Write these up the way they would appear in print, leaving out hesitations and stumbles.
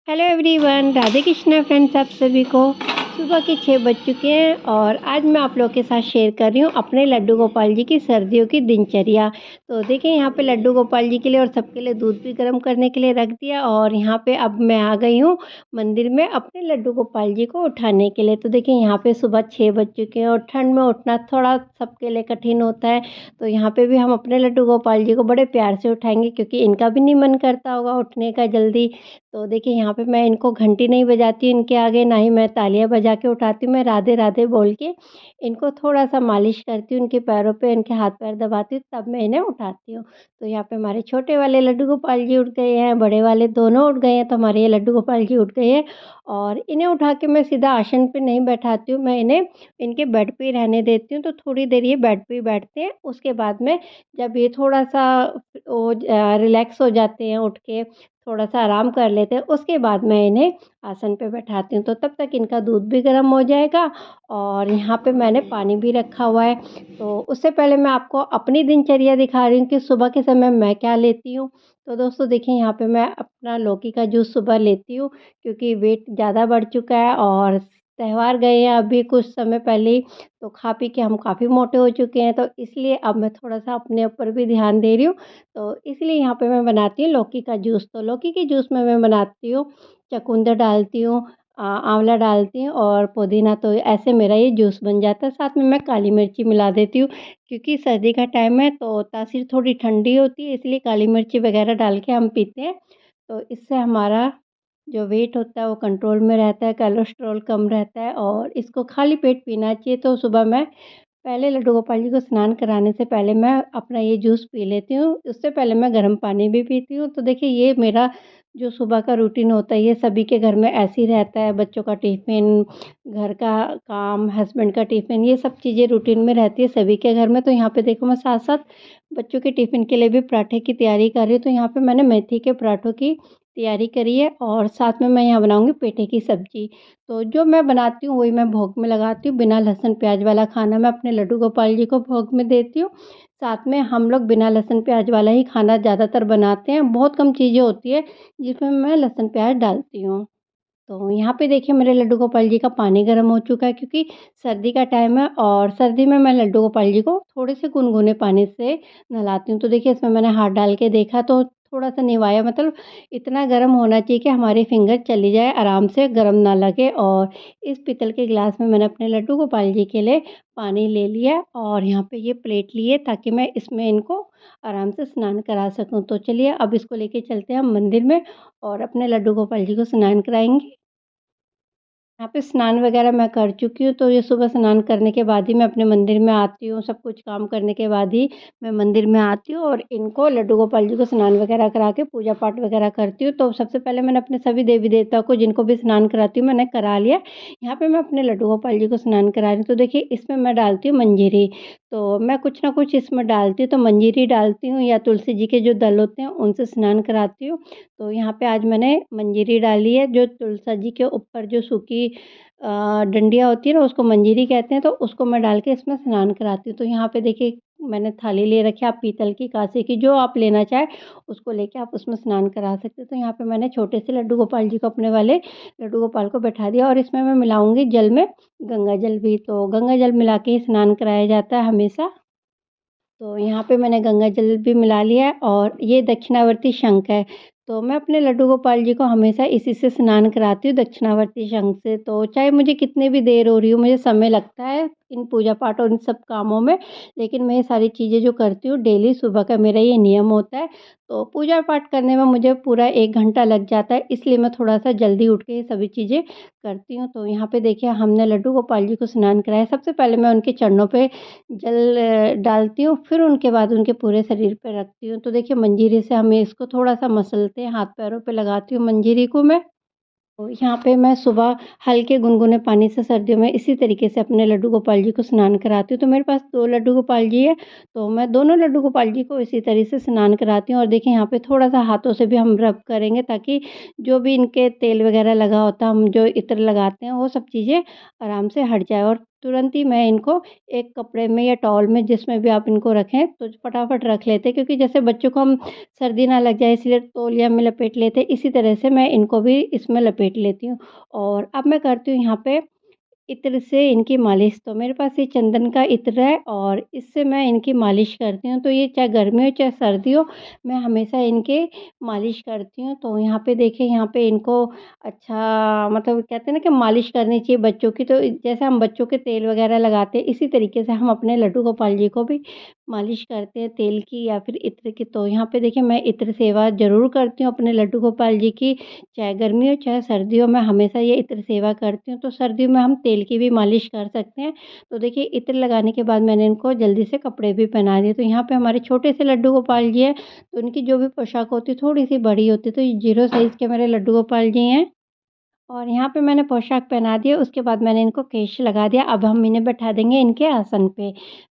Hello everyone, Radhe Krishna friends. आप सभी को सुबह के 6 बज चुके हैं और आज मैं आप लोगों के साथ शेयर कर रही हूँ अपने लड्डू गोपाल जी की सर्दियों की दिनचर्या। तो देखिए, यहाँ पे लड्डू गोपाल जी के लिए और सबके लिए दूध भी गर्म करने के लिए रख दिया और यहाँ पे अब मैं आ गई हूँ मंदिर में अपने लड्डू गोपाल जी को उठाने के लिए। तो देखिए, यहाँ पे सुबह 6 बज चुके हैं और ठंड में उठना थोड़ा सबके लिए कठिन होता है। तो यहाँ पे भी हम अपने लड्डू गोपाल जी को बड़े प्यार से उठाएंगे, क्योंकि इनका भी नहीं मन करता होगा उठने का जल्दी। तो देखिए, यहाँ पे मैं इनको घंटी नहीं बजाती हूँ इनके आगे, ना ही मैं तालियाँ बजा के उठाती हूँ। मैं राधे राधे बोल के इनको थोड़ा-सा मालिश करती हूँ, इनके पैरों पे इनके हाथ-पैर दबाती हूँ, तब मैं इन्हें उठाती हूँ। तो यहाँ पे हमारे छोटे वाले लड्डू गोपाल जी उठ गए हैं, बड़े वाले दोनों उठ गए हैं, तो हमारे ये लड्डू गोपाल जी उठ गए हैं। और इन्हें उठा के मैं सीधा आसन पे नहीं बैठाती हूँ, मैं इन्हें इनके बेड पे ही रहने देती हूँ। तो थोड़ी देर ये बेड पे ही बैठते हैं, उसके बाद में जब ये थोड़ा-सा रिलैक्स हो जाते हैं उठ के, थोड़ा-सा आराम कर लेते हैं, उसके बाद मैं इन्हें आसन पे बैठाती हूँ। तो तब तक इनका दूध भी गर्म हो जाएगा और यहाँ पे मैंने पानी भी रखा हुआ है। तो उससे पहले मैं आपको अपनी दिनचर्या दिखा रही हूँ कि सुबह के समय मैं क्या लेती हूँ। तो दोस्तों देखिए, यहाँ पे मैं अपना लौकी का जूस सुबह लेती हूँ, क्योंकि वेट ज़्यादा बढ़ चुका है और त्योहार गए हैं अभी कुछ समय पहले ही, तो खा पी के हम काफ़ी मोटे हो चुके हैं। तो इसलिए अब मैं थोड़ा-सा अपने ऊपर भी ध्यान दे रही हूँ। तो इसलिए यहाँ पे मैं बनाती हूँ लौकी का जूस। तो लौकी के जूस में मैं बनाती हूँ, चुकंदर डालती हूँ, आंवला डालती हूँ और पुदीना। तो ऐसे मेरा ये जूस बन जाता है। साथ में मैं काली मिर्ची मिला देती हूँ, क्योंकि सर्दी का टाइम है तो तासीर थोड़ी ठंडी होती है, इसलिए काली मिर्ची वगैरह डाल के हम पीते हैं। तो इससे हमारा जो वेट होता है वो कंट्रोल में रहता है, कोलेस्ट्रॉल कम रहता है और इसको खाली पेट पीना चाहिए। तो सुबह मैं पहले लड्डू गोपाल जी को स्नान कराने से पहले मैं अपना ये जूस पी लेती हूँ। उससे पहले मैं गर्म पानी भी पीती हूँ। तो देखिए, ये मेरा जो सुबह का रूटीन होता है, ये सभी के घर में ऐसे ही रहता है। बच्चों का टिफ़िन, घर का काम, हस्बैंड का टिफ़िन, ये सब चीज़ें रूटीन में रहती है सभी के घर में। तो यहाँ पे देखो, मैं साथ-साथ बच्चों के टिफ़िन के लिए भी पराठे की तैयारी कर रही हूँ। तो यहाँ पे मैंने मेथी के पराठों की तैयारी करी है और साथ में मैं यहाँ बनाऊँगी पेठे की सब्ज़ी। तो जो मैं बनाती हूँ वही मैं भोग में लगाती हूँ। बिना लहसुन प्याज़ वाला खाना मैं अपने लड्डू गोपाल जी को भोग में देती हूँ। साथ में हम लोग बिना लहसुन प्याज़ वाला ही खाना ज़्यादातर बनाते हैं। बहुत कम चीज़ें होती है जिसमें मैं लहसुन प्याज़ डालती हूँ। तो यहाँ पे देखिए, मेरे लड्डू गोपाल जी का पानी गर्म हो चुका है, क्योंकि सर्दी का टाइम है और सर्दी में मैं लड्डू गोपाल जी को थोड़े से गुनगुने पानी से नहलाती हूँ। तो देखिए, इसमें मैंने हाथ डाल के देखा तो थोड़ा-सा निवाया, मतलब इतना गर्म होना चाहिए कि हमारी फिंगर चली जाए, आराम से गर्म ना लगे। और इस पीतल के गिलास में मैंने अपने लड्डू गोपाल जी के लिए पानी ले लिया और यहाँ पे ये प्लेट ली है, ताकि मैं इसमें इनको आराम से स्नान करा सकूँ। तो चलिए, अब इसको लेके चलते हैं हम मंदिर में और अपने लड्डू गोपाल जी को स्नान कराएँगे। यहाँ पे स्नान वगैरह मैं कर चुकी हूँ, तो ये सुबह स्नान करने के बाद ही मैं अपने मंदिर में आती हूँ। सब कुछ काम करने के बाद ही मैं मंदिर में आती हूँ और इनको लड्डू गोपाल जी को स्नान वगैरह करा के पूजा पाठ वगैरह करती हूँ। तो सबसे पहले मैंने अपने सभी देवी-देवता को, जिनको भी स्नान कराती हूँ, मैंने करा लिया। यहाँ पे मैं अपने लड्डू गोपाल जी को स्नान करा रही हूँ। तो देखिए, इसमें मैं डालती हूँ मंजीरी। तो मैं कुछ ना कुछ इसमें डालती हूँ, तो मंजीरी डालती हूँ या तुलसी जी के जो दल होते हैं उनसे स्नान कराती हूँ। तो यहाँ पे आज मैंने मंजीरी डाली है, जो तुलसा जी के ऊपर जो सूखी डंडियाँ होती है ना, उसको मंजीरी कहते हैं, तो उसको मैं डाल के इसमें स्नान कराती हूँ। तो यहाँ पे देखिए, मैंने थाली ले रखी है, आप पीतल की, काँसे की, जो आप लेना चाहें उसको लेके आप उसमें स्नान करा सकते हो। तो यहाँ पे मैंने छोटे से लड्डू गोपाल जी को, अपने वाले लड्डू गोपाल को बैठा दिया और इसमें मैं मिलाऊँगी जल में गंगा जल भी। तो गंगा जल मिला के ही स्नान कराया जाता है हमेशा। तो यहाँ पे मैंने गंगा जल भी मिला लिया है और ये दक्षिणावर्ती शंख है। तो मैं अपने लड्डू गोपाल जी को हमेशा इसी से स्नान कराती हूँ, दक्षिणावर्ती शंख से। तो चाहे मुझे कितनी भी देर हो रही हो, मुझे समय लगता है इन पूजा पाठ और इन सब कामों में, लेकिन मैं ये सारी चीज़ें जो करती हूँ डेली, सुबह का मेरा ये नियम होता है। तो पूजा पाठ करने में मुझे पूरा 1 घंटा लग जाता है, इसलिए मैं थोड़ा-सा जल्दी उठ के ये सभी चीज़ें करती हूँ। तो यहाँ पे देखिए, हमने लड्डू गोपाल जी को स्नान कराया। सबसे पहले मैं उनके चरणों पे जल डालती हूँ, फिर उनके बाद उनके पूरे शरीर पे रखती हूँ। तो देखिए, मंजीरी से हमें इसको थोड़ा-सा मसलते हैं, हाथ-पैरों पे लगाती हूँ मंजीरी को मैं। तो यहाँ पे मैं सुबह हल्के गुनगुने पानी से सर्दियों में इसी तरीके से अपने लड्डू गोपाल जी को स्नान कराती हूँ। तो मेरे पास 2 लड्डू गोपाल जी हैं, तो मैं दोनों लड्डू गोपाल जी को इसी तरह से स्नान कराती हूँ। और देखिए, यहाँ पे थोड़ा-सा हाथों से भी हम रब करेंगे, ताकि जो भी इनके तेल वगैरह लगा होता है, हम जो इत्र लगाते हैं, वो सब चीज़ें आराम से हट जाए। और तुरंत ही मैं इनको एक कपड़े में या टॉवल में जिसमें भी आप इनको रखें तो फटाफट रख लेते हैं, क्योंकि जैसे बच्चों को हम सर्दी ना लग जाए इसलिए तौलिया में लपेट लेते हैं, इसी तरह से मैं इनको भी इसमें लपेट लेती हूँ। और अब मैं करती हूँ यहाँ पे इत्र से इनकी मालिश। तो मेरे पास ये चंदन का इत्र है और इससे मैं इनकी मालिश करती हूँ। तो ये चाहे गर्मी हो चाहे सर्दी हो, मैं हमेशा इनके मालिश करती हूँ। तो यहाँ पे देखिए, यहाँ पे इनको अच्छा मतलब कहते हैं ना कि मालिश करनी चाहिए बच्चों की। तो जैसे हम बच्चों के तेल वगैरह लगाते हैं, इसी तरीके से हम अपने लड्डू गोपाल जी को भी मालिश करते हैं तेल की या फिर इत्र की। तो यहाँ पे देखिए, मैं इत्र सेवा ज़रूर करती हूँ अपने लड्डू गोपाल जी की। चाहे गर्मी हो चाहे सर्दी हो, मैं हमेशा ये इत्र सेवा करती हूँ। तो सर्दियों में हम तेल की भी मालिश कर सकते हैं। तो देखिए, इत्र लगाने के बाद मैंने इनको जल्दी से कपड़े भी पहना दिए। तो यहाँ पे हमारे छोटे से लड्डू गोपाल जी हैं, तो उनकी जो भी पोशाक होती है थोड़ी-सी बड़ी होती है। तो ये 0 साइज़ के मेरे लड्डू गोपाल जी हैं। और यहाँ पे मैंने पोशाक पहना दिया, उसके बाद मैंने इनको केश लगा दिया। अब हम इन्हें बैठा देंगे इनके आसन पे।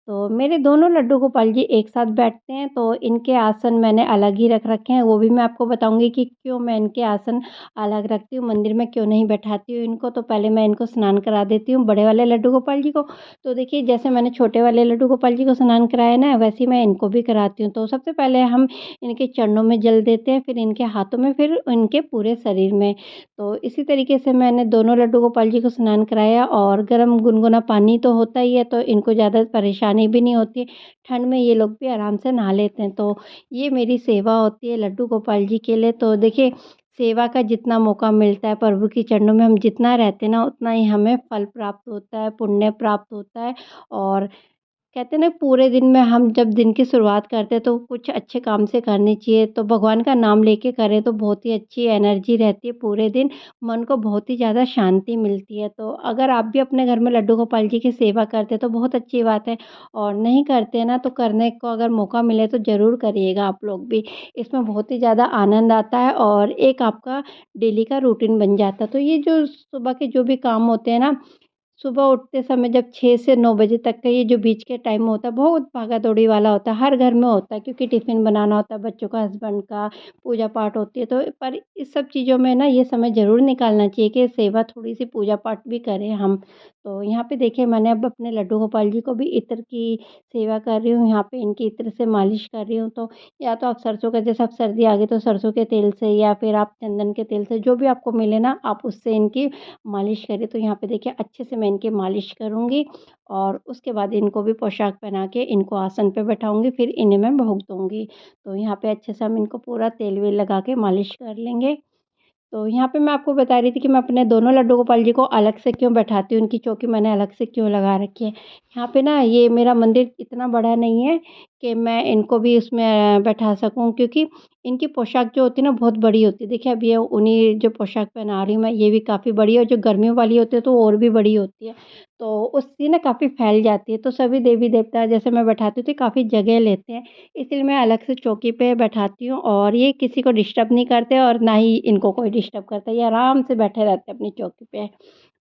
तो मेरे दोनों लड्डू गोपाल जी एक साथ बैठते हैं, तो इनके आसन मैंने अलग ही रख रखे हैं। वो भी मैं आपको बताऊँगी कि क्यों मैं इनके आसन अलग रखती हूँ, मंदिर में क्यों नहीं बैठाती हूँ इनको। तो पहले मैं इनको स्नान करा देती हूँ, बड़े वाले लड्डू गोपाल जी को। तो देखिए, जैसे मैंने छोटे वाले लड्डू गोपाल जी को स्नान कराया ना, वैसे ही मैं इनको भी कराती हूँ। तो सबसे पहले हम इनके चरणों में जल देते हैं, फिर इनके हाथों में, फिर इनके पूरे शरीर में। तो इसी तरीके से मैंने दोनों लड्डू गोपाल जी को स्नान कराया। और गर्म गुनगुना पानी तो होता ही है, तो इनको ज़्यादा परेशानी भी नहीं होती है। ठंड में ये लोग भी आराम से नहा लेते हैं। तो ये मेरी सेवा होती है लड्डू गोपाल जी के लिए। तो देखिए, सेवा का जितना मौका मिलता है प्रभु के चरणों में हम जितना रहते हैं ना, उतना ही हमें फल प्राप्त होता है, पुण्य प्राप्त होता है। और कहते हैं ना, पूरे दिन में हम जब दिन की शुरुआत करते हैं तो कुछ अच्छे काम से करनी चाहिए। तो भगवान का नाम लेके करें तो बहुत ही अच्छी एनर्जी रहती है पूरे दिन, मन को बहुत ही ज़्यादा शांति मिलती है। तो अगर आप भी अपने घर में लड्डू गोपाल जी की सेवा करते हैं तो बहुत अच्छी बात है, और नहीं करते हैं ना तो करने को अगर मौका मिले तो ज़रूर करिएगा आप लोग भी। इसमें बहुत ही ज़्यादा आनंद आता है और एक आपका डेली का रूटीन बन जाता है। तो ये जो सुबह के जो भी काम होते हैं ना, सुबह उठते समय जब 6 से 9 बजे तक का ये जो बीच के टाइम होता है, बहुत भागा-दौड़ी वाला होता है, हर घर में होता है, क्योंकि टिफ़िन बनाना होता है बच्चों का, हस्बैंड का, पूजा-पाठ होती है। तो पर इस सब चीज़ों में ना ये समय ज़रूर निकालना चाहिए कि सेवा थोड़ी-सी पूजा-पाठ भी करें हम। तो यहाँ पे देखिए, मैंने अब अपने लड्डू गोपाल जी को भी इत्र की सेवा कर रही हूँ, यहाँ पे इनकी इत्र से मालिश कर रही हूँ। तो या तो आप सरसों का, जैसे अब सर्दी आ गई तो सरसों के तेल से या फिर आप चंदन के तेल से, जो भी आपको मिले ना, आप उससे इनकी मालिश करिए। तो यहाँ पे देखिए, अच्छे से मैं इनकी मालिश करूँगी और उसके बाद इनको भी पोशाक पहना के इनको आसन पे बैठाऊँगी, फिर इन्हें मैं भोग दूँगी। तो यहाँ पे अच्छे से हम इनको पूरा तेल-वेल लगा के मालिश कर लेंगे। तो यहाँ पे मैं आपको बता रही थी कि मैं अपने दोनों लड्डू गोपाल जी को अलग से क्यों बैठाती हूँ, उनकी चौकी मैंने अलग से क्यों लगा रखी है। यहाँ पे ना ये मेरा मंदिर इतना बड़ा नहीं है कि मैं इनको भी उसमें बैठा सकूँ, क्योंकि इनकी पोशाक जो होती है ना बहुत बड़ी होती है। देखिए, अब ये उन्हीं जो पोशाक पहना रही हूँ मैं, ये भी काफ़ी बड़ी है, और जो गर्मियों वाली होती है तो और भी बड़ी होती है। तो उससे ना काफ़ी फैल जाती है, तो सभी देवी-देवता जैसे मैं बैठाती हूँ तो काफ़ी जगह लेते हैं। इसलिए मैं अलग से चौकी पे बैठाती हूँ और ये किसी को डिस्टर्ब नहीं करते और ना ही इनको कोई डिस्टर्ब करता है। ये आराम से बैठे रहते हैं अपनी चौकी पे।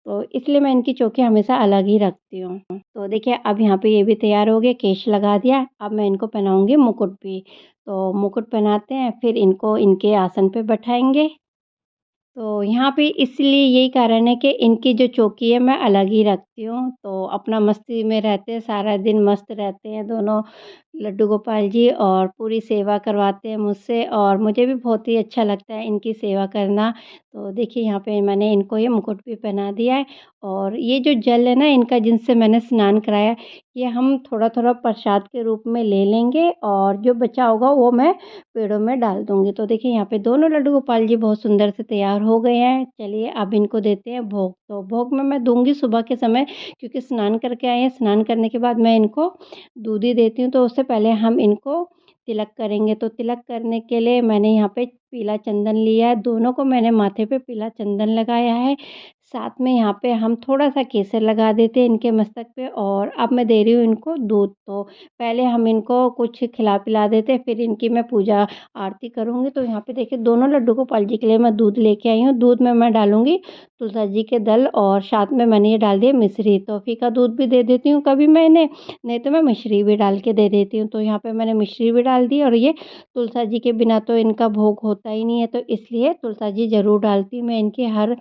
तो इसलिए मैं इनकी चौकी हमेशा अलग ही रखती हूँ। तो देखिए, अब यहाँ पे ये भी तैयार हो गए, केश लगा दिया। अब मैं इनको पहनाऊँगी मुकुट भी। तो मुकुट पहनाते हैं, फिर इनको इनके आसन पे बैठाएँगे। तो यहाँ पे इसलिए यही कारण है कि इनकी जो चौकी है मैं अलग ही रखती हूँ। तो अपना मस्ती में रहते हैं, सारा दिन मस्त रहते हैं दोनों लड्डू गोपाल जी, और पूरी सेवा करवाते हैं मुझसे, और मुझे भी बहुत ही अच्छा लगता है इनकी सेवा करना। तो देखिए, यहाँ पे मैंने इनको ये मुकुट भी पहना दिया है, और ये जो जल है ना इनका जिनसे मैंने स्नान कराया, ये हम थोड़ा-थोड़ा प्रसाद के रूप में ले लेंगे, और जो बचा होगा वो मैं पेड़ों में डाल दूँगी। तो देखिए, यहाँ पे दोनों लड्डू गोपाल जी बहुत सुंदर से तैयार हो गए हैं। चलिए, अब इनको देते हैं भोग। तो भोग में मैं दूँगी सुबह के समय, क्योंकि स्नान करके आए हैं, स्नान करने के बाद मैं इनको दूध ही देती हूँ। तो उससे पहले हम इनको तिलक करेंगे। तो तिलक करने के लिए मैंने यहाँ पे पीला चंदन लिया है, दोनों को मैंने माथे पे पीला चंदन लगाया है। साथ में यहाँ पे हम थोड़ा-सा केसर लगा देते हैं इनके मस्तक पे, और अब मैं दे रही हूँ इनको दूध। तो पहले हम इनको कुछ खिला-पिला देते हैं, फिर इनकी मैं पूजा आरती करूँगी। तो यहाँ पे देखिए, दोनों लड्डू गोपाल जी के लिए मैं दूध लेके आई हूँ। दूध में मैं डालूँगी तुलसी जी के दल, और साथ में मैंने ये डाल दिया मिश्री। तो फीका दूध भी दे देती हूँ कभी मैं इन्हें, नहीं तो मैं मिश्री भी डाल के दे देती हूँ। तो यहाँ पे मैंने मिश्री भी डाल दी, और ये तुलसी जी के बिना तो इनका भोग होता ही नहीं है, तो इसलिए तुलसी जी ज़रूर डालती हूँ मैं इनके हर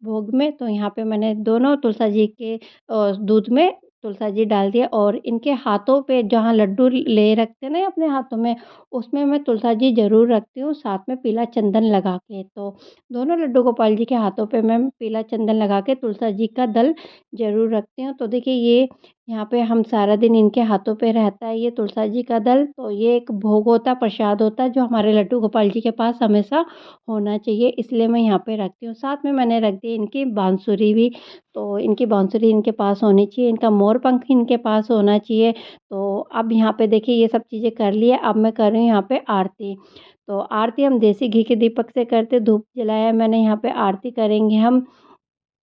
भोग में। तो यहाँ पे मैंने दोनों तुलसा जी के दूध में तुलसा जी डाल दिया और इनके हाथों पे जहाँ लड्डू ले रखते हैं ना अपने हाथों में, उसमें मैं तुलसा जी ज़रूर रखती हूँ, साथ में पीला चंदन लगा के। तो दोनों लड्डू गोपाल जी के हाथों पे मैं पीला चंदन लगा के तुलसा जी का दल ज़रूर रखती हूँ। तो देखिए ये यहाँ पे हम सारा दिन इनके हाथों पे रहता है ये तुलसा जी का दल, तो ये एक भोग होता है, प्रसाद होता है जो हमारे लड्डू गोपाल जी के पास हमेशा होना चाहिए, इसलिए मैं यहाँ पे रखती हूँ। साथ में मैंने रख दी इनकी बांसुरी भी, तो इनकी बांसुरी इनके पास होनी चाहिए, इनका मोर पंख इनके पास होना चाहिए। तो अब यहाँ पे देखिए ये सब चीज़ें कर लिए, अब मैं कर रही हूँ यहाँ पे आरती। तो आरती हम देसी घी के दीपक से करते, धूप जलाया मैंने, यहाँ पे आरती करेंगे हम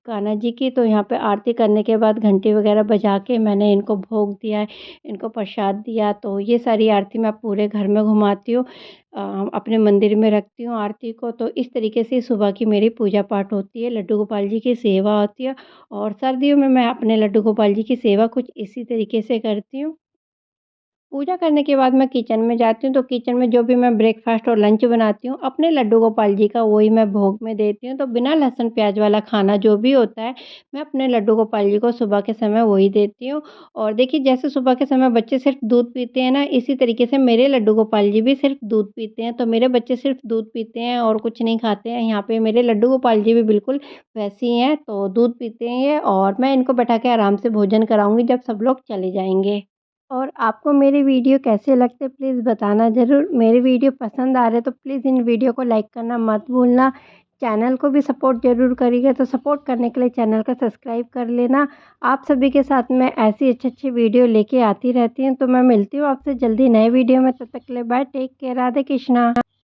कान्हा जी की। तो यहाँ पे आरती करने के बाद घंटी वगैरह बजा के मैंने इनको भोग दिया है, इनको प्रसाद दिया। तो ये सारी आरती मैं पूरे घर में घुमाती हूँ, अपने मंदिर में रखती हूँ आरती को। तो इस तरीके से सुबह की मेरी पूजा पाठ होती है, लड्डू गोपाल जी की सेवा होती है और सर्दियों में मैं अपने लड्डू गोपाल जी की सेवा कुछ इसी तरीके से करती हूँ। पूजा करने के बाद मैं किचन में जाती हूँ, तो किचन में जो भी मैं ब्रेकफ़ास्ट और लंच बनाती हूँ, अपने लड्डू गोपाल जी का वही मैं भोग में देती हूँ। तो बिना लहसुन प्याज़ वाला खाना जो भी होता है, मैं अपने लड्डू गोपाल जी को सुबह के समय वही देती हूँ। और देखिए जैसे सुबह के समय बच्चे सिर्फ़ दूध पीते हैं ना, इसी तरीके से मेरे लड्डू गोपाल जी भी सिर्फ़ दूध पीते हैं। तो मेरे बच्चे सिर्फ़ दूध पीते हैं और कुछ नहीं खाते हैं। यहाँ पे मेरे लड्डू गोपाल जी भी बिल्कुल वैसे ही हैं, तो दूध पीते हैं ये और मैं इनको बैठा के आराम से भोजन कराऊँगी जब सब लोग चले जाएँगे। और आपको मेरे वीडियो कैसे लगते प्लीज़ बताना ज़रूर। मेरे वीडियो पसंद आ रहे तो प्लीज़ इन वीडियो को लाइक करना मत भूलना। चैनल को भी सपोर्ट ज़रूर करिएगा, तो सपोर्ट करने के लिए चैनल को सब्सक्राइब कर लेना। आप सभी के साथ मैं ऐसी अच्छी-अच्छी वीडियो लेके आती रहती हूँ, तो मैं मिलती हूँ आपसे जल्दी नए वीडियो में। तब तक के लिए bye, take care, Radhe Krishna.